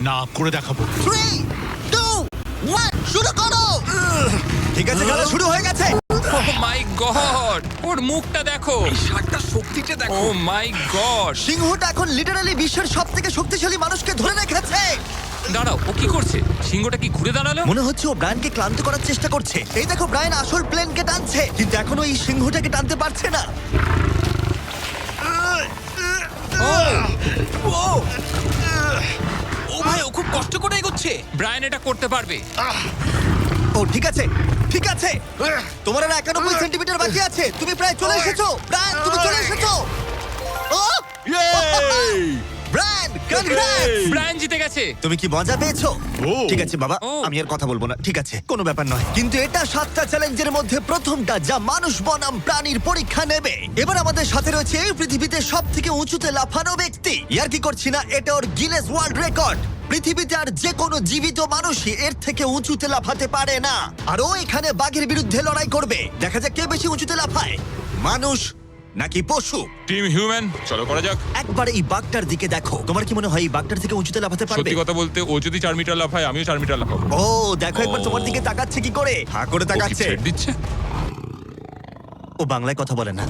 না, করে দেখাবো। 3, 2, 1 শুরু করো। ঠিক আছে, খেলা শুরু হয়ে গেছে। ও মাই গড, ওর মুখটা দেখো। শার্টটার শক্তিটা ও দেখো। মাই গড। সিংহটা এখন লিটারালি বিশ্বের সবথেকে শক্তিশালী মানুষকে ধরে রেখেছে। দাঁড়াও, ও কি করছে? সিংহটা কি ঘুরে দাঁড়ালো? মনে হচ্ছে ও ব্রায়ানকে ক্লান্ত করার চেষ্টা করছে। এই দেখো, ব্রায়ান আসল প্লেনকে টানছে, কিন্তু এখনো এই সিংহটাকে টানতে পারছে না। ও ভাই, ও খুব কষ্ট করে এগোচ্ছে। ব্রায়ান এটা করতে পারবে। ও ঠিক আছে, ঠিক আছে। তোমার আর 91 সেন্টিমিটার বাকি আছে। তুমি প্রায় চলে এসেছো। ব্রায়ান, তুমি চলে এসেছো। ও ব্রায়ান, কনগ্রেটস! ব্রায়ান জিতে গেছে। তুমি কি মজা পেয়েছো? ও। ঠিক আছে বাবা, ও। আমি আর কথা বলবো না। ঠিক আছে, কোনো ব্যাপার নয়। কিন্তু এটা 7টা চ্যালেঞ্জের মধ্যে প্রথমটা যা মানুষ বনাম প্রাণীর পরীক্ষা নেবে। এবার আমাদের সাথে রয়েছে এই পৃথিবীতে সবথেকে উঁচুতে লাফানো ব্যক্তি। ইয়ার কি করছি না, এটা ওর গিনেস ওয়ার্ল্ড রেকর্ড। পৃথিবীতে আর যে কোনো জীবিত মানুষই এর থেকে উঁচুতে লাফাতে পারে না। আর ও এখানে বাঘের বিরুদ্ধে লড়াই করবে। দেখা যাক কে বেশি উঁচুতে লাফায়, মানুষ নাকি পশু। টিম হিউম্যান, চলো করা যাক। একবার এই বাঘটার দিকে দেখো। তোমার কি মনে হয় এই বাঘটার থেকে উঁচুতে লাফাতে পারবে? সত্যি কথা বলতে, ও যদি 4 মিটার লাফায়, আমিও 4 মিটার লাফাবো। ও দেখো একবার তোমার দিকে তাকাচ্ছে কি করে, হা করে ও কি তাকাচ্ছে। ছেড়ে দিচ্ছে? ও বাংলায় কথা বলে না।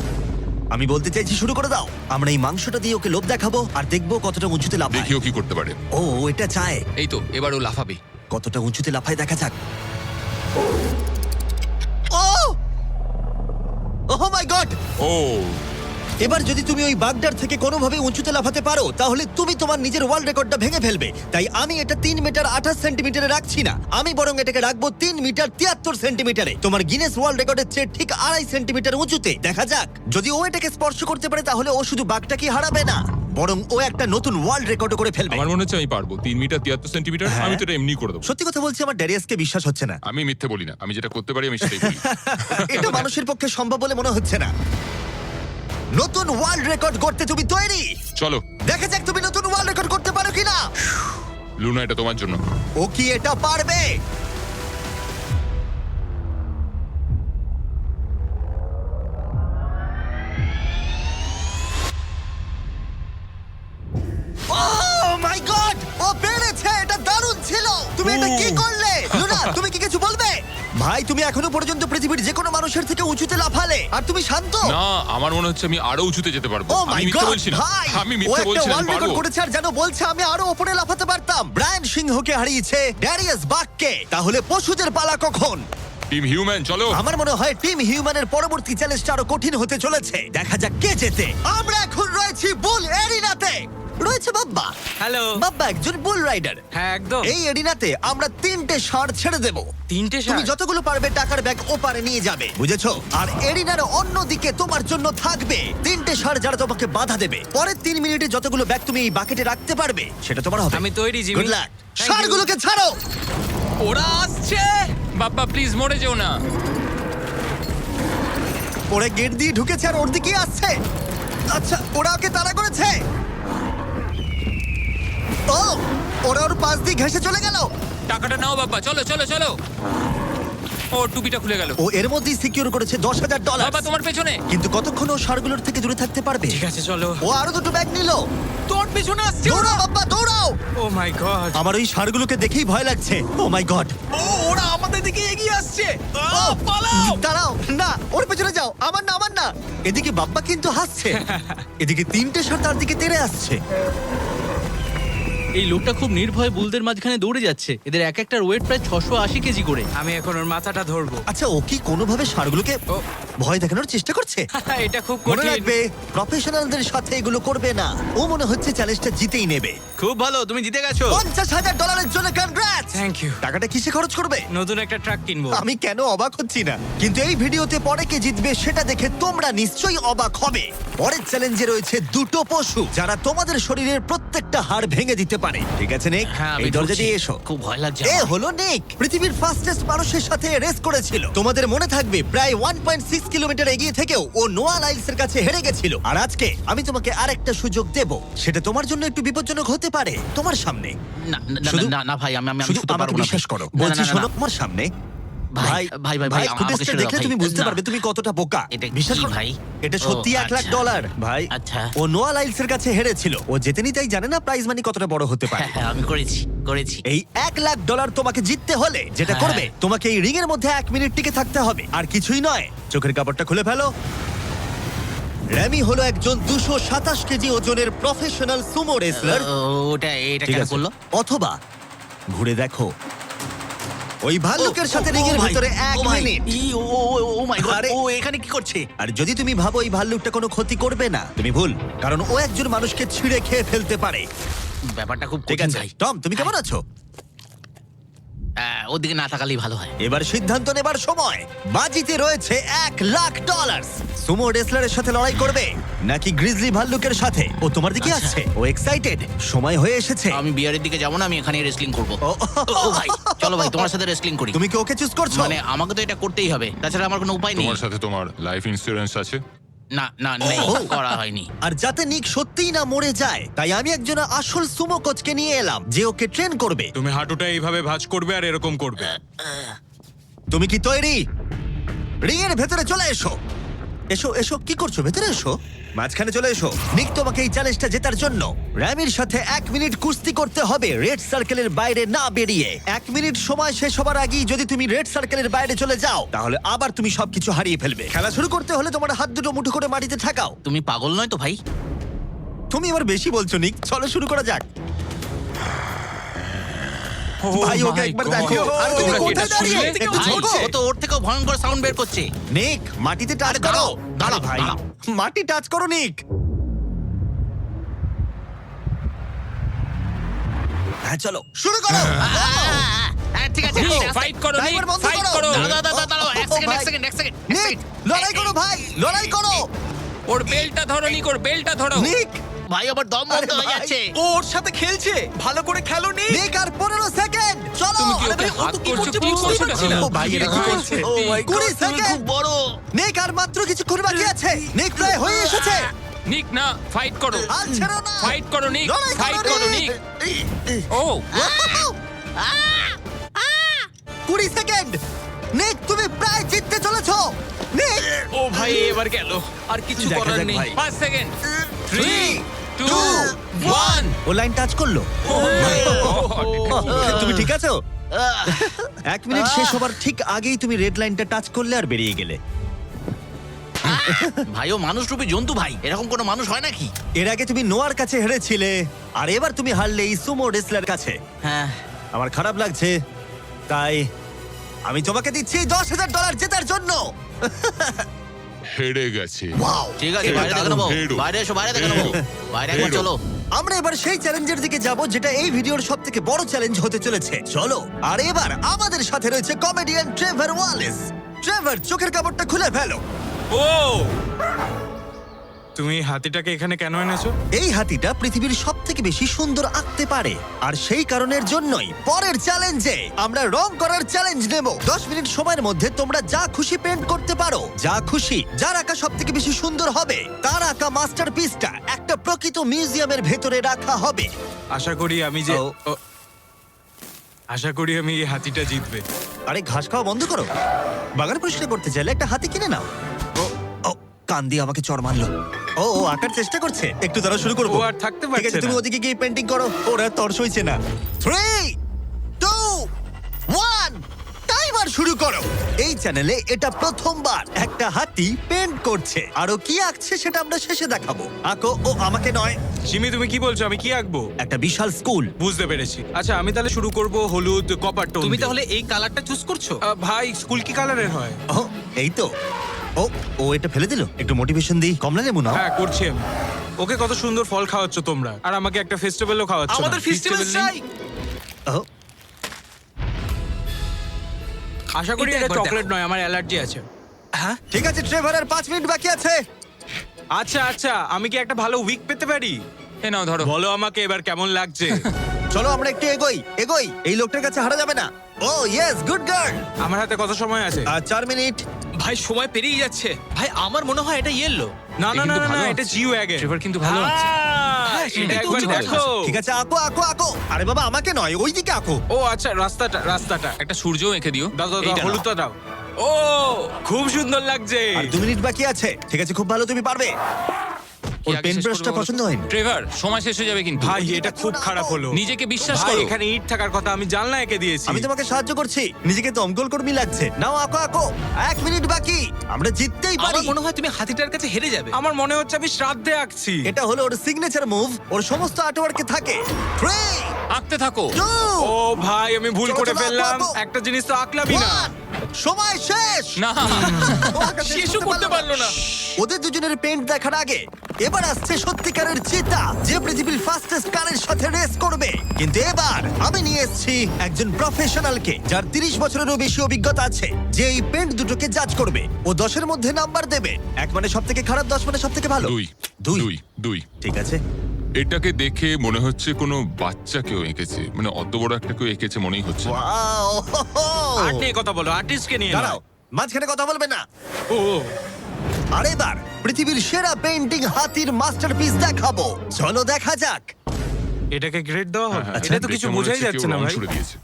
আমি বলতে চাইছি শুরু করে দাও। আমরা এই মাংসটা দিয়ে ওকে লোভ দেখাবো আর দেখবো কতটা উঁচুতে লাফায়। দেখিও কি করতে পারে। ও এটা চায়। এই তো, এবার ও লাফাবে। কতটা উঁচুতে লাফায় দেখা যাক। ও ওহ মাই গড! ও এবার যদি তুমি ওই বাগদার থেকে কোনোভাবে উঁচুতে লাফাতে পারো, তাহলে তুমি তোমার নিজের ওয়ার্ল্ড রেকর্ডটা ভেঙে ফেলবে। তাই আমি এটা 3 মিটার 28 সেন্টিমিটারে রাখছি না, আমি বরং এটাকে রাখবো 3 মিটার 73 সেন্টিমিটারে। তোমার গিনেস ওয়ার্ল্ড রেকর্ডের চেয়ে ঠিক 2.5 সেন্টিমিটার উঁচুতে। দেখা যাক, যদি ও এটাকে স্পর্শ করতে পারে তাহলে ও শুধু বাগটাকে হারাবে না, বরং ও একটা নতুন ওয়ার্ল্ড রেকর্ড করে ফেলবে। আমার মনে হচ্ছে আমি পারবো। 3 মিটার 73 সেন্টিমিটার, হ্যাঁ। আমি তো এটা এমনি করে দেবো। সত্যি কথা বলছি, আমার ড্যারিয়াসকে বিশ্বাস হচ্ছে না। আমি মিথ্যে বলি না, আমি যেটা করতে পারি আমি সেটাই বলি। এটা মানুষের পক্ষে সম্ভব বলে মনে হচ্ছে না। নতুন ওয়ার্ল্ড রেকর্ড করতে তুমি তৈরি? চলো দেখা যাক তুমি নতুন ওয়ার্ল্ড রেকর্ড করতে পারো কিনা। লুনা, এটা তোমার জন্য। ও কি এটা পারবে? Oh my God! ও পেরেছে! এটা দারুণ ছিল! তুমি এটা কি করলে? লুনা, তুমি কি কিছু বলবে? ভাই, তুমি এখনো পর্যন্ত পৃথিবীর যে কোনো মানুষের থেকে উঁচুতে লাফালে, আর তুমি শান্ত। না, আমার মনে হচ্ছে আমি আরো উঁচুতে যেতে পারবো। ও আমি মাই মিথ্যে গড বলছি না, ভাই! আমি ও মিথ্যে একটা বলছি না, ওয়ার্ল্ড আমি রেকর্ড পারবো। করেছে আর যেন বলছে আমি আরো উপরে লাফাতে পারতাম। ব্রায়ান সিংহকে হারিয়েছে ড্যারিয়াস বাককে। তাহলে পশুদের পালা কখন? টিম হিউম্যান, চলো। আমার মনে হয় টিম হিউম্যানের পরবর্তী চ্যালেঞ্জটা আরো কঠিন হতে চলেছে। দেখা যাক কে জেতে। আমরা এখন রয়েছি বুল এরিনাতে। রয়েছে বাব্বা। হ্যালো। বাব্বা একজন বুল রাইডার। হ্যাঁ, একদম। এই এরিনাতে আমরা 3টে ষাঁড় ছেড়ে দেব। 3টে তুমি ষাঁড়? যতগুলো পারবে টাকার ব্যাগ ওপারে নিয়ে যাবে, বুঝেছো? আর এরিনার অন্যদিকে তোমার জন্য থাকবে 3টে ষাঁড় যারা তোমাকে বাধা দেবে। পরের 3 মিনিটে যতগুলো ব্যাগ তুমি এই বাকেটে রাখতে পারবে সেটা তোমার হবে। আমি তৈরি, Jimmy. Good luck. Thank you. ষাঁড়গুলোকে ছাড়ো। ওরা আসছে। বাপ্পা প্লিজ মরে যেও না। ওরা গেট দিয়ে ঢুকেছে আর ওর দিকেই আসছে। আচ্ছা, ওরা ওকে তাড়া করেছে। ও, ওরা ওর পাশ দিয়ে ঘেঁষে চলে গেল। টাকাটা নাও বাপ্পা, চলো চলো চলো। ও টুপিটা খুলে গেল। ও এর মধ্যেই সিকিউর করেছে $10,000। বাবা তোমার পেছনে। কিন্তু কতক্ষণ ও ষাঁড়গুলোর থেকে দূরে থাকতে পারবে? ঠিক আছে, চলো। ও আরো দুটো ব্যাগ নিল। তোর পেছনে আসছে। দৌড়াও বাবা, দৌড়াও। ও মাই গড। আমার ওই ষাঁড়গুলোকে দেখেই ভয় লাগছে। ও মাই গড। ও, ওরা আমাদের দিকে এগিয়ে আসছে। পালাও। দাঁড়াও, না ওর পেছনে যাও। আমার না, আমার না। এদিকে বাব্বা কিন্তু হাসছে। এদিকে 3টে ষাঁড় তার দিকে তেড়ে আসছে। এই লোকটা খুব নির্ভয়ে বুলদের মাঝখানে দৌড়ে যাচ্ছে। এদের এক একটার ওয়েট প্রায় 680 কেজি করে। আমি এখন ওর মাথাটা ধরবো। আচ্ছা, ও কি কোনোভাবে ষাঁড়গুলোকে ও। ভয় দেখানোর চেষ্টা করছে? এটা খুব মনে কঠিন। রাখবে, প্রফেশনালদের সাথে এগুলো করবে না। ও মনে হচ্ছে চ্যালেঞ্জটা জিতেই নেবে। খুব ভালো, তুমি জিতে গেছো। $50,000 জন্য কনগ্রাটস। Thank you. টাকাটা কিসে খরচ করবে? নতুন একটা ট্রাক কিনবো। আমি কেন অবাক হচ্ছি না, কিন্তু এই ভিডিওতে পরে কে জিতবে সেটা দেখে তোমরা নিশ্চয়ই অবাক হবে। পরের চ্যালেঞ্জে রয়েছে দুটো পশু যারা তোমাদের শরীরের প্রত্যেকটা হাড় ভেঙে দিতে পারে। ঠিক আছে নিক, হ্যাঁ, আমি এই দরজা ঢুকছি। দিয়ে এসো। খুব ভয় লাগছে এ আমার। হলো নিক, পৃথিবীর ফাস্টেস্ট মানুষের সাথে রেস করেছিল। তোমাদের মনে থাকবে প্রায় 1.6 কিলোমিটার এগিয়ে থেকেও ও নোয়া লাইলস এর কাছে হেরে গেছিল। আর আজকে আমি তোমাকে আরেকটা সুযোগ দেব। সেটা তোমার জন্য একটু বিপজ্জনক হতে পারে। তোমার সামনে না না শুধু- না না ভাই, আমি শুধু শুতে আমাকে পারবো না। বিশ্বাস করো। না, না, বলছি না, না, শোনো, না। তোমার সামনে ভাই, ভাই, ভাই, ভাই, আমাকে ফুটেজটা ছেড়ে দাও, দেখলে ভাই। তুমি বুঝতে না। পারবে তুমি কতটা বোকা। এটা বিশ্বাস কি করো ভাই? এটা সত্যি ও, $1,00,000 ভাই। আচ্ছা। ও নোয়া লাইলস এর কাছে হেরেছিল। ও জেতেনি তাই জানে না প্রাইজ মানি কতটা বড় হতে পারে। হ্যাঁ, হ্যাঁ, আমি করেছি। করেছি। এই $1,00,000 তোমাকে জিততে হলে যেটা হ্যাঁ। করবে তোমাকে এই রিং এর মধ্যে 1 মিনিট টিকে থাকতে হবে আর কিছুই নয়। চোখের কাপড়টা খুলে ফেলো। র্যামি হলো একজন 227 কেজি ওজনের প্রফেশনাল সুমো রেসলার। এটা ঠিক কেন আছে, করলো? অথবা ঘুরে দেখো ওই ভাল্লুকের সাথে রিং এর ভিতরে 1 মিনিট। ও মাই গড, আরে- ও এখানে কি করছে? আর যদি তুমি ভাবো এই ভাল্লুকটা কোনো ক্ষতি করবে না, তুমি ভুল, কারণ ও একজন মানুষকে ছিঁড়ে খেয়ে ফেলতে পারে। ব্যাপারটা খুব ঠিক কঠিন আছে ভাই। টম, তুমি কেমন আছো? ওদিকে না তাকালেই ভালো হয়। এবার সিদ্ধান্ত নেবার সময়। বাজিতে রয়েছে $1,00,000। সুমো রেসলারের সাথে লড়াই করবে নাকি গ্রিজলি ভাল্লুকের সাথে? ও তোমার দিকে আচ্ছা। আসছে, ও এক্সাইটেড, সময় হয়ে এসেছে। আমি বিয়ারের দিকে যাবো না, আমি এখানে রেসলিং করবো। ও, ও ভাই, চলো ভাই তোমার সাথে রেসলিং করি। তুমি কি ওকে চুজ করছো? মানে আমাকে তো এটা করতেই হবে, তাছাড়া আমার কোনো উপায় নেই। তোমার সাথে তোমার লাইফ ইন্স্যুরেন্স আছে? না না নেই, ও। করা হয়নি। আর যাতে নিক সত্যিই না মরে যায়, তাই আমি একজন আসল সুমো কোচকে নিয়ে এলাম যে ওকে ট্রেন করবে। তুমি হাঁটুটা এইভাবে ভাঁজ করবে আর এরকম করবে। তুমি কি তৈরি? রিং এর ভেতরে চলে এসো। এসো এসো, কি করছো? ভেতরে এসো, মাঝখানে চলে এসো। নিক তোমাকে এই চ্যালেঞ্জটা জেতার জন্য র্যামির সাথে 1 মিনিট কুস্তি করতে হবে রেড সার্কেলের বাইরে না বেরিয়ে। 1 মিনিট সময় শেষ হবার আগেই যদি তুমি রেড সার্কেলের বাইরে চলে যাও, তাহলে আবার তুমি সবকিছু হারিয়ে ফেলবে। খেলা শুরু করতে হলে তোমার হাত দুটো মুঠো করে মাটিতে ঠাকাও। তুমি পাগল নয় তো ভাই? তুমি এবার বেশি বলছো নিক, চলো শুরু করা যাক। ভাই ওকে my একবার God! দেখো। আর তুমি তোমরা কি কোথায় এটা দাঁড়িয়ে? শুনলে? একটু ভাই, ঝোঁকো। ও তো ওর থেকেও ভয়ঙ্কর সাউন্ড বের করছে। নিক মাটিতে টাচ আরে করো। দাঁড়াও, দাঁড়াও, আরে ভাই, দাঁড়াও। মাটি টাচ করো নিক। হ্যাঁ চলো শুরু করো। ঠিক আছে, নিক, ঠিক আছে। ফাইট করো, নিক, ড্রাইভার বন্ধ ফাইট করো। করো। দাঁড়াও, এক ও সেকেন্ড, ভাই। এক সেকেন্ড, এক সেকেন্ড, এক নিক সেকেন্ড। লড়াই করো ভাই, লড়াই করো। ওর বেলটা ধরো, নিক, ওর বেলটা ধরো। নিক ভাই আবার দম বন্ধ হয়ে ভাই। যাচ্ছে। ও ওর সাথে খেলছে, ভালো করে খেলো নি। নিক আর 15 সেকেন্ড চলো। তুমি কি আরে ওকে ভাই, ও হাত তো কি করছো? করছে কি বুঝতেই করছো পারছি না। এটা? ও ভাই এটা কি করছে? ও মাই 20 গড, তুমি খুব সেকেন্ড। বড়। নিক আর মাত্র কিছুক্ষণ বাকি আছে। নিক প্রায় হয়ে এসেছে। নিক না, ফাইট করো। হাল ছেড়ো না। ফাইট করো, নিক, লড়াই ফাইট করো, নিক। ও 20 সেকেন্ড। নিক তুমি প্রায় জিততে চলেছো। নিক ও ভাই এবার গেল, আর কিছু দেখা করার যাক নেই। ভাই। 5 সেকেন্ড। 3 2 two, 1 ও লাইন টাচ করলো। তুমি ঠিক আছো? 1 মিনিট শেষ হবার ঠিক আগেই তুমি রেড লাইনটা টাচ করলে আর বেরিয়ে গেলে। ভাই ও মানুষ রূপী জন্তু ভাই, এরকম কোনো মানুষ হয় নাকি? এর আগে তুমি নোয়ার কাছে হেরেছিলে, আর এবার তুমি হারলে এই সুমো রেসলার কাছে। হ্যাঁ, আমার খারাপ লাগছে, তাই আমি তোমাকে দিচ্ছি $10,000 জেতার জন্য। হেরে গেছে। ওয়াও, ঠিক আছে, এটা বাইরে দেখে দারুণ। নেবো। হেরো। বাইরে এসো, বাইরে দেখে নেবো। বাইরে একবার হেরো। চলো। আমরা এবার সেই চ্যালেঞ্জের দিকে যাব যেটা এই ভিডিওর সবথেকে বড় চ্যালেঞ্জ হতে চলেছে। চলো। আর এবার আমাদের সাথে রয়েছে কমেডিয়ান ট্রেভার ওয়ালেস। ট্রেভার, চোখের কাপড়টা খুলে ফেলো। ও তুমি হাতিটাকে এখানে কেন এনেছো? এই হাতিটা পৃথিবীর সবথেকে বেশি সুন্দর আঁকতে পারে, আর সেই কারণের জন্যই পরের চ্যালেঞ্জে আমরা রং করার চ্যালেঞ্জ নেব। 10 মিনিট সময়ের মধ্যে তোমরা যা খুশি পেন্ট করতে পারো, যা খুশি। যার আঁকা সবথেকে বেশি সুন্দর হবে তার আঁকা মাস্টারপিসটা একটা প্রকৃত মিউজিয়ামের ভেতরে রাখা হবে। আশা করি আমি যে ও। ও, আশা করি আমি এই হাতিটা জিতবে। আরে ঘাস খাওয়া বন্ধ করো। বাগান পরিষ্কার করতে চাইলে একটা হাতি কিনে নাও। ও ও, কান দিয়ে আমাকে চড় মারলো। ও ও আঁকার চেষ্টা করছে, একটু দ্বারা শুরু করবো। ও আর থাকতে ঠিক পারছে আছে, তুমি না। ওদিকে গিয়ে পেন্টিং করো। ওরা তর সইছে না। 3 2 1 টাইমার শুরু করো। এই চ্যানেলে এটা প্রথমবার একটা হাতি পেন্ট করছে। আরো কি আঁকছে সেটা আমরা শেষে দেখাবো। আঁকো। ও আমাকে নয়, সিমি তুমি কি বলছো, আমি কি আঁকবো? একটা বিশাল স্কুল। বুঝতে পেরেছি। আচ্ছা আমি তাহলে শুরু করব হলুদ কপার টোন। তুমি তাহলে এই কালারটা চুজ করছো? ভাই স্কুল কি কালারের হয়? ও এই তো। ও ও এটা ফেলে দিল। একটু মোটিভেশন দিই। কমলা লেবু নাও। হ্যাঁ করছি আমি। ওকে কত সুন্দর ফল খাওয়াচ্ছ তোমরা, আর আমাকে একটা ফেস্টিভ্যালও খাওয়াচ্ছ না। আমাদের ফেস্টিভ্যাল চাই। ও আশা করি এটা এটা একবার চকলেট দেখো। নয়, আমার অ্যালার্জি আছে। ঠিক আছে ট্রেভারের 5 মিনিট বাকি আছে। আচ্ছা আচ্ছা, আমি কি একটা ভালো উইক পেতে পারি? এ নাও ধরো। বলো আমাকে এবার কেমন লাগছে। চলো আমরা একটু এগোই এগোই। এই লোকটার কাছে হারা যাবে না। ও ইয়েস, গুড গার্ল। আমার হাতে কত সময় আছে? আর 4 মিনিট। ভাই সময় পেরিয়ে যাচ্ছে। ভাই আমার মনে হয় এটা ইয়েলো। না এ না না কিন্তু না, ভালো এটা আছে। জিও ওয়াগন। ট্রেভার কিন্তু ভালো আছে। হ্যাঁ, এটা সেটাই তো একবার হচ্ছে ভালো দেখো। ঠিক আছে, আঁকো আঁকো আঁকো। আরে বাবা আমাকে নয়, ওইদিকে আঁকো। ও আচ্ছা, রাস্তাটা রাস্তাটা। একটা সূর্য এঁকে দিও। দাও দাও দাও, এইটা নাও। হলুদটা দাও। ও খুব সুন্দর লাগছে। আর 2 মিনিট বাকি আছে। ঠিক আছে, খুব ভালো, তুমি পারবে। কি ওর আগে পেন শেষ ব্রাশটা করবে বলো তো? পছন্দ হয়নি ট্রেভার সময় শেষ হয়ে যাবে কিন্তু ভাই এটা খুব খারাপ হলো। নিজেকে বিশ্বাস ভাই করো এখানে ইট থাকার কথা, আমি জানলা এঁকে দিয়েছি। আমি তোমাকে সাহায্য করছি, নিজেকে দমকল কর্মী লাগছে। নাও আঁকো আঁকো, 1 মিনিট বাকি, আমরা জিততেই পারি। আমার মনে হয় তুমি হাতিটার কাছে হেরে যাবে। আমার মনে হচ্ছে আমি শ্রাদ্ধে আঁকছি। এটা হলো ওর সিগনেচার মুভ, ওর সমস্ত আর্টওয়ার্কে থাকে। 3 আঁকতে থাকো 2 ও ভাই আমি ভুল চলো, করে চলো, ফেললাম, আঁকো, আঁকো। একটা জিনিস তো আঁকলামই না। 1 সময় শেষ। না ও আঁকা শেষ শেষও করতে পারলো না। ওদের দুজনের পেন্ট দেখার আগে এবার আসছে সত্যিকারের চিতা, যে পৃথিবীর ফাস্টেস্ট কারের সাথে রেস করবে। কিন্তু এবার আমি নিয়ে এসেছি একজন প্রফেশনালকে, যার 30 বছরেরও বেশি অভিজ্ঞতা আছে, যে এই পেন্ট দুটোকে জাজ করবে। ও 10-এর মধ্যে নাম্বার দেবে। 1 মানে সব থেকে খারাপ, 10 মানে সব থেকে ভালো। 2 দুই। 2 2 ঠিক আছে। এটাকে দেখে মনে হচ্ছে কোনো বাচ্চা কেউ এঁকেছে, মানে অত বড় একটা কেউ এঁকেছে মনেই হচ্ছে না। ওয়াও! আর্ট নিয়ে কথা বলো, আর্টিস্টকে নিয়ে দাঁড়াও, মাঝখানে কথা বলবে না। ও আর এবার পৃথিবীর সেরা পেন্টিং হাতির মাস্টারপিস দেখাবো। চলো দেখা যাক। এটাকে গ্রেড দেওয়া হবে? হ্যাঁ, এটা তো কিছু দেখে মনে বোঝাই হচ্ছে যাচ্ছে কেউ না রং ভাই। ছুড়ে দিয়েছে।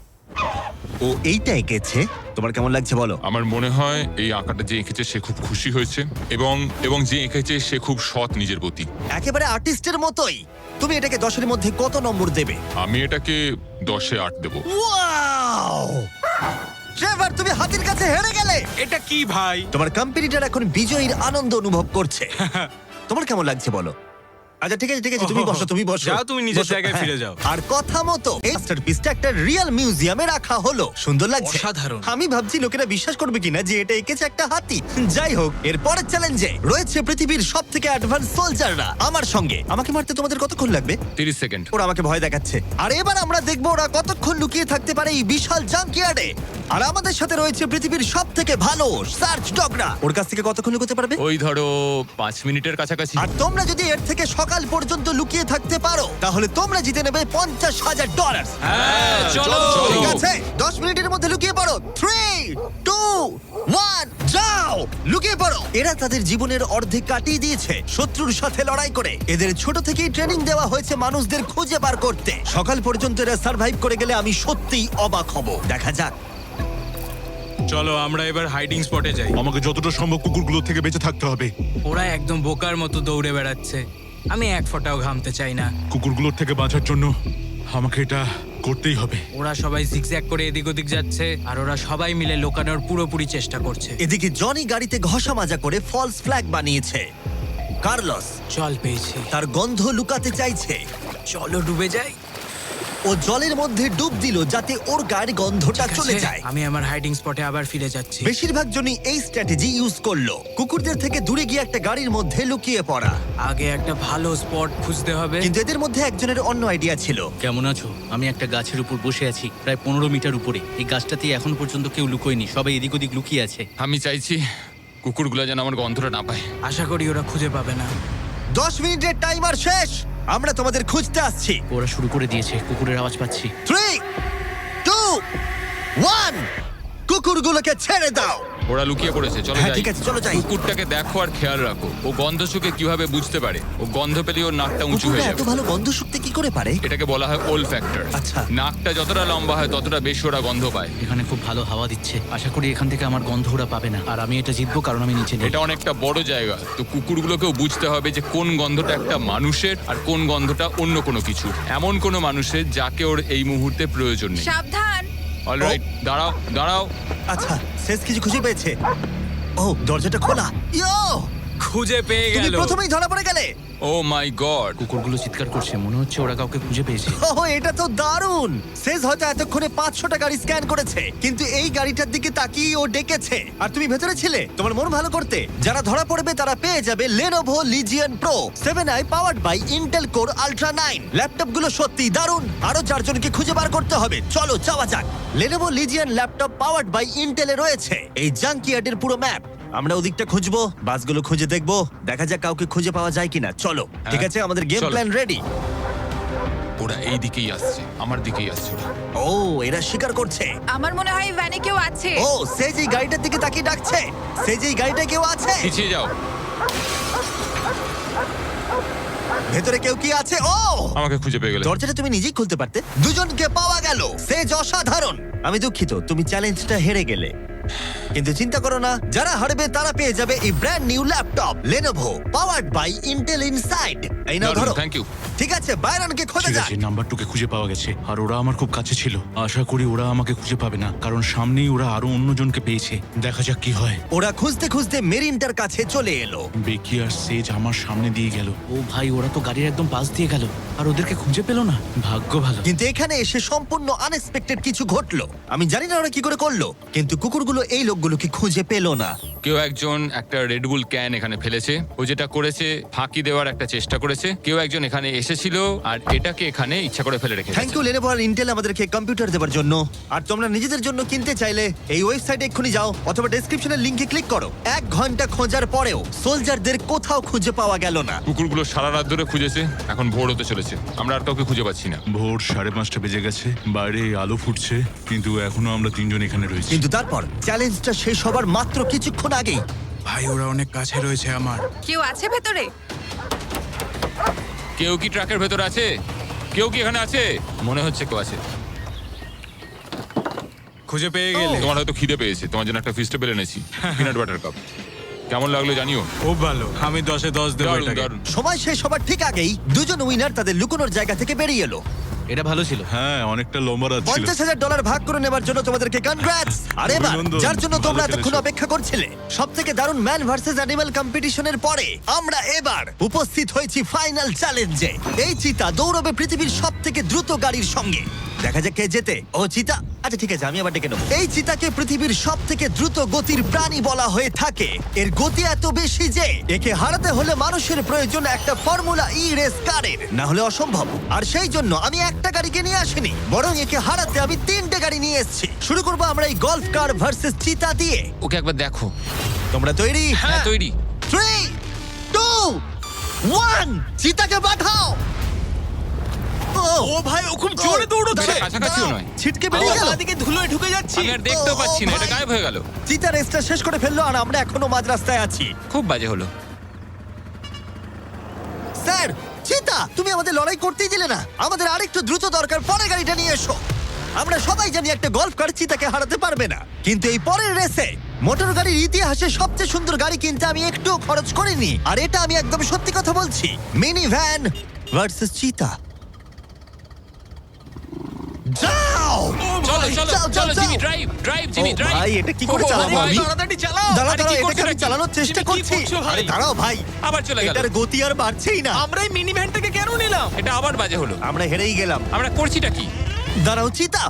ও এইটা এঁকেছে, তোমার কেমন লাগছে বলো? আমার মনে হয় এই আঁকাটা যে এঁকেছে সে খুব খুশি হয়েছে, এবং যে এঁকেছে সে খুব সৎ নিজের প্রতি। একেবারে আর্টিস্টের মতোই। তুমি এটাকে 10-এর মধ্যে কত নম্বর দেবে? আমি এটাকে 10-এ 8 দেবো। ওয়াও! ট্রেভার, তুমি হাতির কাছে হেরে গেলে। এটা কি ভাই? তোমার কম্পিটিটর এখন বিজয়ীর আনন্দ অনুভব করছে। তোমার কেমন লাগছে বলো? আচ্ছা ঠিক আছে ঠিক আছে, তুমি বসো তুমি বসো। যাও, তুমি নিজের বসো, জায়গায় হ্যাঁ। ফিরে যাও। আর কথা মতো এই মাস্টারপিসটা একটা রিয়েল মিউজিয়ামে রাখা হলো। সুন্দর লাগছে? অসাধারণ। আমি ভাবছি লোকেরা বিশ্বাস করবে কিনা যে এটা এঁকেছে একটা হাতি। যাই হোক, এর পরের চ্যালেঞ্জে রয়েছে পৃথিবীর সবথেকে অ্যাডভান্স সোলজাররা আমার সঙ্গে। আমাকে মারতে তোমাদের কতক্ষণ লাগবে? 30 সেকেন্ড ওরা আমাকে ভয় দেখাচ্ছে। আর এবার আমরা দেখবো ওরা কতক্ষণ লুকিয়ে থাকতে পারে এই বিশাল জাঙ্কিয়ার্ডে। আর আমাদের সাথে রয়েছে পৃথিবীর সবথেকে ভালো সার্চ ডগরা। ওর কাছ থেকে কতক্ষণ লুকোতে পারবে? ওই ধরো 5 মিনিটের কাছাকাছি। আর তোমরা যদি এর থেকে সকাল পর্যন্ত লুকিয়ে থাকতে পারো তাহলে তোমরা জিতে নেবে $50,000। হ্যাঁ চলো ঠিক আছে, 10 মিনিটের মধ্যে লুকিয়ে পড়ো। 3 2 1 যাও, লুকিয়ে পড়ো। এরা তাদের জীবনের অর্ধেক কাটিয়ে দিয়েছে শত্রুর সাথে লড়াই করে। এদের ছোট থেকেই ট্রেনিং দেওয়া হয়েছে মানুষদের খুঁজে বার করতে। সকাল পর্যন্ত এরা সার্ভাইভ করে গেলে আমি সত্যিই অবাক হব। দেখা যাক। চলো আমরা এবার হাইডিং স্পটে যাই। আমাকে যতটা সম্ভব কুকুরগুলো থেকে বেঁচে থাকতে হবে। ওরা একদম বোকার মতো দৌড়ে বেড়াচ্ছে, আমি এক ফোঁটাও ঘামতে চাই না। কুকুরগুলোর থেকে বাঁচার জন্য আমাকে এটা করতেই হবে। ওরা সবাই জিগজ্যাগ করে এদিক ওদিক যাচ্ছে, আর ওরা সবাই মিলে লোকানোর পুরোপুরি চেষ্টা করছে। এদিকে জনি গাড়িতে ঘষা মাজা করে ফলস ফ্ল্যাগ বানিয়েছে। কার্লোস জল পেয়েছি, তার গন্ধ লুকাতে চাইছে। চলো ডুবে যাই। ও জলের মধ্যে ডুব দিল যাতে ওর গায়ের গন্ধটা ঠিক চলে আছে, যায়। আমি আমার হাইডিং স্পটে আবার ফিরে যাচ্ছি। বেশিরভাগ জনই এই স্ট্র্যাটেজি ইউজ করলো, কুকুরদের থেকে দূরে গিয়ে একটা গাড়ির মধ্যে লুকিয়ে পড়া। আগে একটা ভালো স্পট খুঁজতে হবে। কিন্তু এদের মধ্যে একজনের অন্য আইডিয়া ছিল। কেমন আছো? আমি একটা গাছের উপর বসে আছি, প্রায় 15 মিটার উপরে। এই গাছটাতে এখন পর্যন্ত কেউ লুকোয়নি, সবাই এদিক ওদিক লুকিয়ে আছে। আমি চাইছি কুকুরগুলো যেন আমার গন্ধটা না পায়। আশা করি ওরা খুঁজে পাবে না। 10 মিনিটের টাইমার শেষ, আমরা তোমাদের খুঁজতে আসছি। ওরা শুরু করে দিয়েছে, কুকুরের আওয়াজ পাচ্ছি। 3 2 1 কুকুরগুলোকে ছেড়ে দাও। ওরা লুকিয়ে পড়েছে, চলো হ্যাঁ যাই। ঠিক আছে, চলো যাই। কুকুরটাকে দেখো আর খেয়াল রাখো, ও গন্ধ শুকে কিভাবে বুঝতে পারে। ও গন্ধ পেলে ওর নাকটা উঁচু কুকুররা হয়ে এত যাবে। ভালো গন্ধ শুকতে কি করে পারে? এটাকে বলা হয় ওল ফ্যাক্টর। আচ্ছা। নাকটা যতটা লম্বা হয় ততটা বেশি ওরা গন্ধ পায়। এখানে খুব ভালো হাওয়া দিচ্ছে, আশা করি এখান থেকে আমার গন্ধ ওরা পাবে না। আর আমি এটা জিতবো কারণ আমি নিচে নেই। এটা অনেকটা বড় জায়গা, তো কুকুরগুলোকেও বুঝতে হবে যে কোন গন্ধটা একটা মানুষের আর কোন গন্ধটা অন্য কোনো কিছু, এমন কোনো মানুষের যাকে ওর এই মুহূর্তে প্রয়োজন নেই। সাবধান। অলরাইট, দাঁড়াও দাঁড়াও। আচ্ছা, শেষ কিছু খুঁজে পেয়েছে। ও, দরজাটা খোলা। ইয়ো, খুঁজে পেয়ে তুমি গেল। প্রথমেই ধরা পড়ে গেলে। ও মাই গড। কুকুরগুলো চিৎকার করছে, মনে হচ্ছে ওরা কাউকে খুঁজে পেয়েছে। ওহ, এটা তো দারুণ। শেষ হয়তো এতক্ষণে 500টা গাড়ি স্ক্যান করেছে, কিন্তু এই গাড়িটার দিকে তাকিয়ে ও ডেকেছে। আর তুমি ভেতরে ছিলে তোমার মন ভালো করতে। যারা ধরা পড়বে তারা পেয়ে যাবে Lenovo Legion Pro 7i powered by Intel Core Ultra 9 ল্যাপটপগুলো সত্যি দারুণ। আরো 4 জনকে খুঁজে বার করতে হবে। চলো যাওয়া যাক। Lenovo Legion laptop powered by Intel এ রয়েছে এই জাঙ্কিয়ার্ডের পুরো ম্যাপ। আমরা ওদিকটা খুঁজবো, বাসগুলো খুঁজে দেখবো, দেখা যাক কাউকে খুঁজে পাওয়া যায় কিনা। চলো, ঠিক আছে, আমাদের গেম চলো। Plan ready. ওরা এই দিকেই আসছে, আমার দিকেই আসছে ওরা। ও, এরা শিকার করছে। আমার মনে হয় এই ভ্যানে কেউ আছে। ও, সে যেই গাড়িটার দিকে তাকিয়ে ডাকছে, সে যেই গাড়িটা কেউ আছে। পিছিয়ে যাও। ভেতরে কেউ কি আছে? ও, আমাকে খুঁজে পেয়ে গেলে। দরজাটা তুমি নিজেই খুলতে পারতে। দুজনকে পাওয়া গেল, সে অসাধারণ। আমি দুঃখিত, তুমি চ্যালেঞ্জটা হেরে গেলে। কিন্তু চিন্তা করো না, যারা হারবে তারা পেয়ে যাবে এই brand new laptop Lenovo powered by Intel Inside। এই নাও ধরো। Thank you. ঠিক আছে, বাইরনকে খোঁজা ঠিক যাক। আছে, নাম্বার 2 কে খুঁজে পাওয়া গেছে আর ওরা আমার খুব কাছে ছিল। আশা করি ওরা আমাকে খুঁজে পাবে না, কারণ সামনেই ওরা আরো অন্যজনকে পেয়েছে। দেখা যাক কি হয়। ওরা খুঁজতে খুঁজতে মেরিনটার কাছে চলে এলো। বেকি আর সেজ আমার সামনে দিয়ে গেল। ও ভাই, ওরা তো গাড়ির একদম পাশ দিয়ে গেল আর ওদেরকে খুঁজে পেলো না। ভাগ্য ভালো। কিন্তু এখানে এসে সম্পূর্ণ আনএক্সপেক্টেড কিছু ঘটলো। আমি জানি না ওরা কি করে করলো, কিন্তু কুকুরগুলো এই লোকগুলোকে খুঁজে পেল না। কেউ একজন একটা রেডবুল ক্যান এখানে ফেলেছে, ও যেটা করেছে ফাঁকি দেওয়ার একটা চেষ্টা করেছে। কেউ একজন এখানে এসেছিল আর এটাকে এখানে ইচ্ছা করে ফেলে রেখেছে। থ্যাংক ইউ Lenovo আর Intel আমাদেরকে কম্পিউটার দেওয়ার জন্য। আর তোমরা নিজেদের জন্য কিনতে চাইলে এই ওয়েবসাইটে এক্ষুনি যাও অথবা ডেসক্রিপশনের লিংকে ক্লিক করো। 1 ঘন্টা খোঁজার পরেও সোলজারদের কোথাও খুঁজে পাওয়া গেল না। কুকুরগুলো সারা রাত ধরে খুঁজেছে, এখন ভোর হতে চলেছে, আমরা আর কাউকে খুঁজে পাচ্ছি না। ভোর 5:30 বেজে গেছে, বাইরে আলো ফুটছে, কিন্তু এখনো আমরা 3 জন এখানে রয়েছি। কিন্তু তারপর চ্যালেঞ্জটা শেষ হবার মাত্র কিছুক্ষণ আগেই ভাই ওরা অনেক কাছে রয়েছে আমার। কেউ আছে ভেতরে? কেউ কি ট্রাকের ভেতরে আছে? কেউ কি এখানে আছে? মনে হচ্ছে কেউ আছে। খুঁজে পেয়ে গেলে তোমার হয়তো খিদে পেয়েছে, তোমার জন্য একটা ফিস্টেবল এনেছি, পিনাট বাটার কাপ। কেমন লাগলো জানিও। খুব ভালো, আমি 10-এ 10 দেবো দারুণ, এটাকে। দারুণ। সময় শেষ হবার ঠিক আগেই দুজন উইনার তাদের লুকোনোর জায়গা থেকে বেরিয়ে এলো। এটা ভালো ছিল। হ্যাঁ, অনেকটা লম্বা রাত ছিল। $50,000 ভাগ করে নেবার জন্য তোমাদেরকে কনগ্রাটস। আর এবার অভিনন্দন, যার জন্য ভালো তোমরা খেলেছো। এতক্ষণ অপেক্ষা করছিলে, সবথেকে দারুণ ম্যান ভার্সেস অ্যানিমাল কম্পিটিশনের পরে আমরা এবার উপস্থিত হয়েছি ফাইনাল চ্যালেঞ্জে। এই চিতা দৌড়বে পৃথিবীর সবথেকে দ্রুত গাড়ির সঙ্গে। দেখা যাক কে জেতে। ও চিতা, আচ্ছা ঠিক আছে, আমি আবার ডেকে নেবো। এই চিতাকে পৃথিবীর সবথেকে দ্রুত গতির প্রাণী বলা হয়ে থাকে। এর গতি এত বেশি যে একে হারাতে হলে মানুষের প্রয়োজন একটা ফর্মুলা ই রেস কারের, না হলে অসম্ভব। আর সেই জন্য আমি একটা গাড়িকে নিয়ে আসিনি, বরং একে হারাতে আমি 3টে গাড়ি নিয়ে এসেছি। শুরু করবো আমরা এই গলফ কার ভার্সেস চিতা দিয়ে। ওকে একবার দেখো। তোমরা তৈরি? হ্যাঁ তৈরি। 3, 2, 1, চিতাকে পাঠাও। ও ভাই, ও খুব জোরে দৌড়চ্ছে। কাছাকাছিও নয়। ছিটকে বেরিয়ে গেল। ধুলোয় ঢুকে যাচ্ছি। আমি আর দেখতেও পাচ্ছি না, এটা ভাই। গায়েব হয়ে গেল। চিতা রেসটা শেষ করে ফেললো আর আমরা এখনো মাঝ রাস্তায় আছি। খুব বাজে হলো। স্যার, চিতা তুমি আমাদের লড়াই করতেই দিলে না। আমাদের আরেকটু দ্রুত দরকার, পরের গাড়িটা নিয়ে এসো। আমরা সবাই জানি একটা গলফ কার চিতাকে হারাতে পারবে না, কিন্তু এই পরের রেসে মোটর গাড়ির ইতিহাসে সবচেয়ে সুন্দর গাড়ি কিনতে আমি একটুও খরচ করিনি। আর এটা আমি একদম সত্যি কথা বলছি। মিনি ভ্যান ভার্সেস চিতা। যাও চলো চলো যাও, চলো যাও, জিমি, যাও। ড্রাইভ ড্রাইভ জিমি, ও ড্রাইভ। ভাই, এটা কি করে চালাবো আমি? তাড়াতাড়ি চালাও। দাঁড়াও, আরে কি দাঁড়াও, করছো এটাকে আমি নাকি? চালানোর চেষ্টা তুমি কি করছি। করছো ভাই? আরে দাঁড়াও ভাই, আবার চলে গেল। এটার গতি আর বাড়ছেই না। আমরা এই মিনি ভ্যানটাকে কেন নিলাম? এটা আবার বাজে হলো। আমরা হেরেই গেলাম। আমরা করছিটা কি? দাঁড়াও চিতা,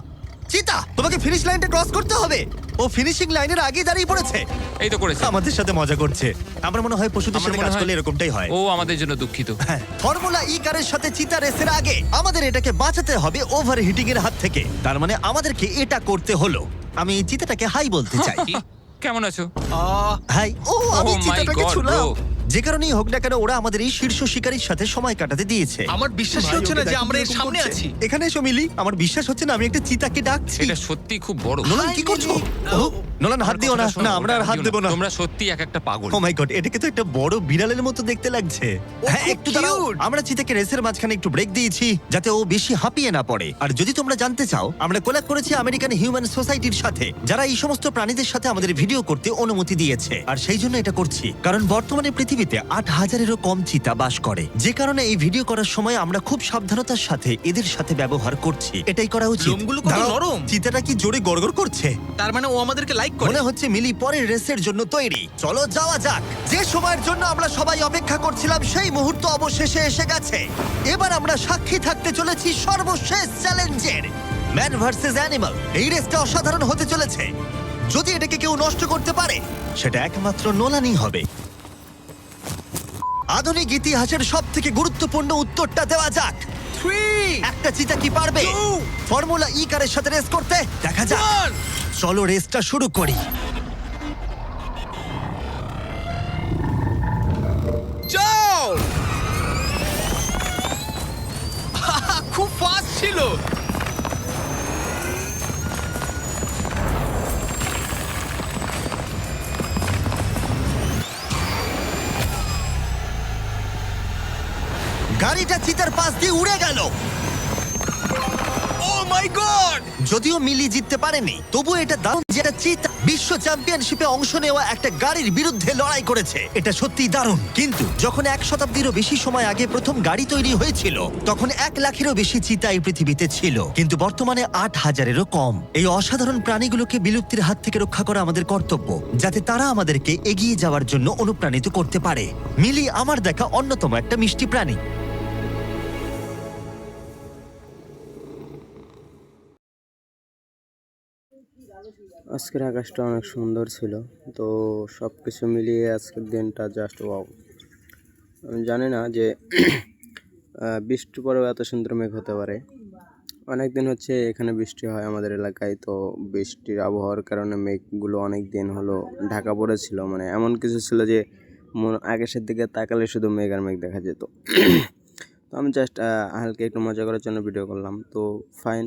চিতা তোমাকে ফিনিশ লাইনটা ক্রস করতে হবে। ও ফিনিশিং লাইনের আগে দাঁড়িয়ে পড়েছে। এই তো করেছে। আমাদের সাথে মজা করছে। আমার মনে হয় পশুদের আমার সাথে মনে কাজ হয়- করলে এরকমটাই হয়। ও আমাদের জন্য দুঃখিত। হ্যাঁ, ফর্মুলা ই কারের সাথে চিতা রেসের আগে আমাদের এটাকে বাঁচাতে হবে ওভারহিটিং এর হাত থেকে। তার মানে আমাদেরকে এটা করতে হলো। আমি এই চিতাটাকে হাই বলতে চাই। কি? কেমন আছো? হাই। ও, আমি Oh my চিতাটাকে God, ছুলাম। bro. যে কারণেই হোক না কেন, ওরা আমাদের এই শীর্ষ শিকারীর সাথে সময় কাটাতে দিয়েছে। আমার বিশ্বাসই হচ্ছে না যে আমরা এর সামনে আছি। এখানে এসো মিলি, আমার বিশ্বাস হচ্ছে না আমি একটা চিতাকে ডাকছি। এটা সত্যি খুব বড়। নোলান কি করছো? ও, নোলান হাত দিও না। না, আমরা আর হাত দেবো না। তোমরা সত্যি এক একটা পাগল। ও মাই গড, এটাকে তো একটা বড় বিড়ালের মতো দেখতে লাগছে। হ্যাঁ, একটু দাঁড়াও। আমরা চিতাকে রেসের মাঝখানে একটু ব্রেক দিয়েছি যাতে ও বেশি হাঁপিয়ে না পড়ে। আর যদি তোমরা জানতে চাও, আমরা কোলাব করেছি আমেরিকান হিউম্যান সোসাইটির সাথে, যারা এই সমস্ত প্রাণীদের সাথে আমাদের ভিডিও করতে অনুমতি দিয়েছে। আর সেই জন্য এটা করছি কারণ বর্তমানে পৃথিবীতে 8,000-এরও কম চিতা বাস করে। যে কারণে এই ভিডিও করার সময় আমরা খুব সাবধানতার সাথে এদের সাথে ব্যবহার করছি। এটাই করা উচিত। লোমগুলো কত দাঁড়াও, নরম। চিতাটা কি জোরে গড়গড় করছে। তার মানে ও আমাদেরকে লাইক করে। মনে হচ্ছে মিলি পরের রেসের জন্য তৈরি। চলো যাওয়া যাক। যে সময়ের জন্য আমরা সবাই অপেক্ষা করছিলাম সেই মুহূর্ত অবশেষে এসে গেছে। এবার আমরা সাক্ষী থাকতে চলেছি সর্বশেষ চ্যালেঞ্জের, ম্যান ভার্সেস অ্যানিমাল। এই রেসটা অসাধারণ হতে চলেছে। যদি এটাকে কেউ নষ্ট করতে পারে, সেটা একমাত্র নোলানই হবে। আধুনিক ইতিহাসের সবথেকে গুরুত্বপূর্ণ উত্তরটা দেওয়া যাক। একটা চিতা কি পারবে ফর্মুলা ই কারের সাথে রেস করতে? দেখা যাক। চলো রেসটা শুরু করি। যাও। খুব ফাস্ট ছিল। গাড়িটা চিতার পাশ দিয়ে উড়ে গেল। ও মাই গড। যদিও মিলি জিততে পারেনি, তবু এটা দারুণ যে এটা চিতা বিশ্ব চ্যাম্পিয়নশিপে অংশ নেওয়া একটা গাড়ির বিরুদ্ধে লড়াই করেছে। এটা সত্যিই দারুণ। কিন্তু যখন 1 শতাব্দীরও বেশি সময় আগে প্রথম গাড়ি তৈরি হয়েছিল তখন 1 লাখেরও বেশি চিতা এই পৃথিবীতে ছিল, কিন্তু বর্তমানে 8,000-এরও কম। এই অসাধারণ প্রাণীগুলোকে বিলুপ্তির হাত থেকে রক্ষা করা আমাদের কর্তব্য, যাতে তারা আমাদেরকে এগিয়ে যাওয়ার জন্য অনুপ্রাণিত করতে পারে। মিলি আমার দেখা অন্যতম একটা মিষ্টি প্রাণী। আজকের আকাশটা অনেক সুন্দর ছিল, তো সব কিছু মিলিয়ে আজকের দিনটা জাস্ট ওয়াও। আমি জানি না যে বৃষ্টির পরেও এত সুন্দর মেঘ হতে পারে। অনেক দিন হচ্ছে এখানে বৃষ্টি হয় আমাদের এলাকায়, তো বৃষ্টির আবহাওয়ার কারণে মেঘগুলো অনেক দিন হলো ঢাকা পড়েছিল। মানে এমন কিছু ছিল যে আকাশের দিকে তাকালে শুধু মেঘ আর মেঘ দেখা যেত। তো আমি জাস্ট হালকা একটু মজা করার জন্য ভিডিও করলাম, তো ফাইন।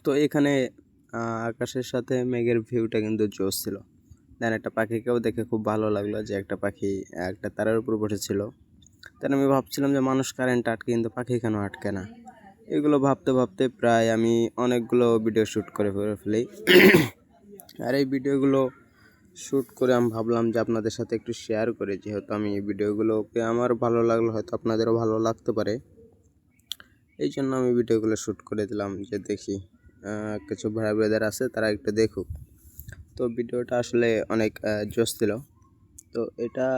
তো এখানে আকাশের সাথে মেঘের ভিউটা কিন্তু জোশ ছিল। দেন একটা পাখিকেও দেখে খুব ভালো লাগলো, যে একটা পাখি একটা তারার উপর বসেছিল। তাই আমি ভাবছিলাম যে মানুষ কারেন্ট আটকে, কিন্তু পাখি কেন আটকে না। এগুলো ভাবতে ভাবতে প্রায় আমি অনেকগুলো ভিডিও শ্যুট করে ফেলি। আর এই ভিডিওগুলো শ্যুট করে আমি ভাবলাম যে আপনাদের সাথে একটু শেয়ার করে, যেহেতু আমি এই ভিডিওগুলোকে আমার ভালো লাগলো, হয়তো আপনাদেরও ভালো লাগতে পারে। এই জন্য আমি ভিডিওগুলো শ্যুট করে দিলাম, যে দেখি কিছু ভাই ব্রাদার আছে তারা একটু দেখুক। তো ভিডিওটা আসলে অনেক জোশ ছিল। তো এটা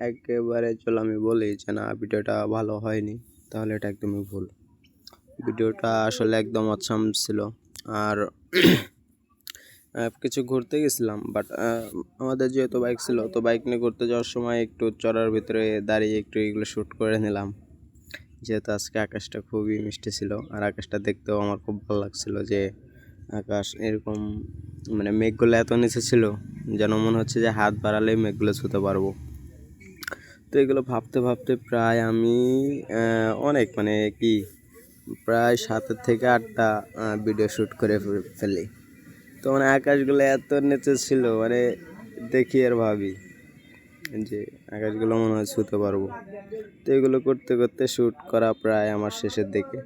একেবারে চলো আমি বলি যে না, ভিডিওটা ভালো হয়নি, তাহলে এটা একদমই ভুল। ভিডিওটা আসলে একদম অসাম ছিল। আর কিছু ঘুরতে গেছিলাম, বাট আমাদের যেহেতু বাইক ছিল, তো বাইক নিয়ে ঘুরতে যাওয়ার সময় একটু চড়ার ভিতরে দাঁড়িয়ে একটু এগুলো শ্যুট করে নিলাম, যেহেতু আজকে আকাশটা খুবই মিষ্টি ছিল। আর আকাশটা দেখতেও আমার খুব ভালো লাগছিল, যে আকাশ এরকম মানে মেঘগুলো এত নিচে ছিল যেন মনে হচ্ছে যে হাত বাড়ালেই মেঘগুলো ছুঁতে পারবো। তো এগুলো ভাবতে ভাবতে প্রায় আমি অনেক মানে কি প্রায় 7 থেকে 8টা ভিডিও শ্যুট করে ফেলি। তো মানে আকাশগুলো এত নিচে ছিল, মানে দেখি আর ভাবি যে আকাশগুলো মনে হয় ছুঁতে পারবো। তো এগুলো করতে করতে শ্যুট করা প্রায় আমার শেষের দিকে।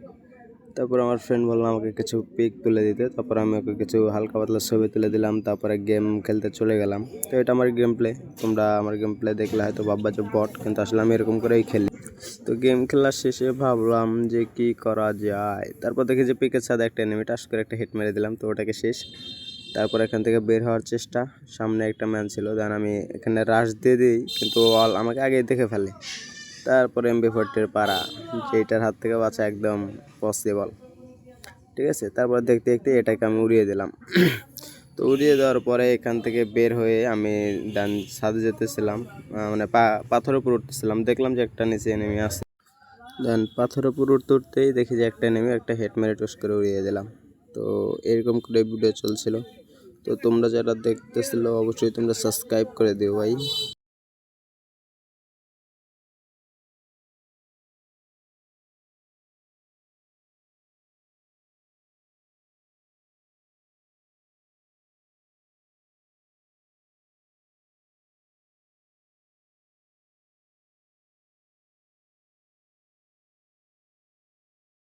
তারপর আমার ফ্রেন্ড বললো আমাকে কিছু পিক তুলে দিতে, তারপর আমি ওকে কিছু হালকা পাতলা ছবি তুলে দিলাম, তারপরে গেম খেলতে চলে গেলাম। তো এটা আমার গেম প্লে, তোমরা আমার গেম প্লে দেখলে হয়তো ভাববা যে বট, কিন্তু আসলে আমি এরকম করেই খেলি। তো গেম খেলার শেষে ভাবলাম যে কি করা যায়, তারপর দেখি যে পিকের সাথে একটা এনিমি টাস করে একটা হিট মেরে দিলাম, তো ওটাকে শেষ। তারপর এখান থেকে বের হওয়ার চেষ্টা, সামনে একটা ম্যান ছিল, দেন আমি এখানে রাশ দিয়ে দিই, কিন্তু আমাকে আগেই দেখে ফেলে। তারপরে MP40 পাড়া, যেটার হাত থেকে বাঁচা একদম পসিবল, ঠিক আছে। তারপর দেখতে দেখতে এটাকে আমি উড়িয়ে দিলাম। তো উড়িয়ে দেওয়ার পরে এখান থেকে বের হয়ে আমি ডান ছাদে যেতেছিলাম, মানে পাথরের উপর উঠতেছিলাম, দেখলাম যে একটা নিচে এনিমি আছে। দেন পাথরের উপর উঠতেই দেখি যে একটা এনিমি একটা হেড মেরে টুস করে উড়িয়ে দিলাম। তো এরকম করে ভিডিও চলছিল। তো তোমরা যারা দেখতেছিল অবশ্যই তোমরা সাবস্ক্রাইব করে দিও ভাই।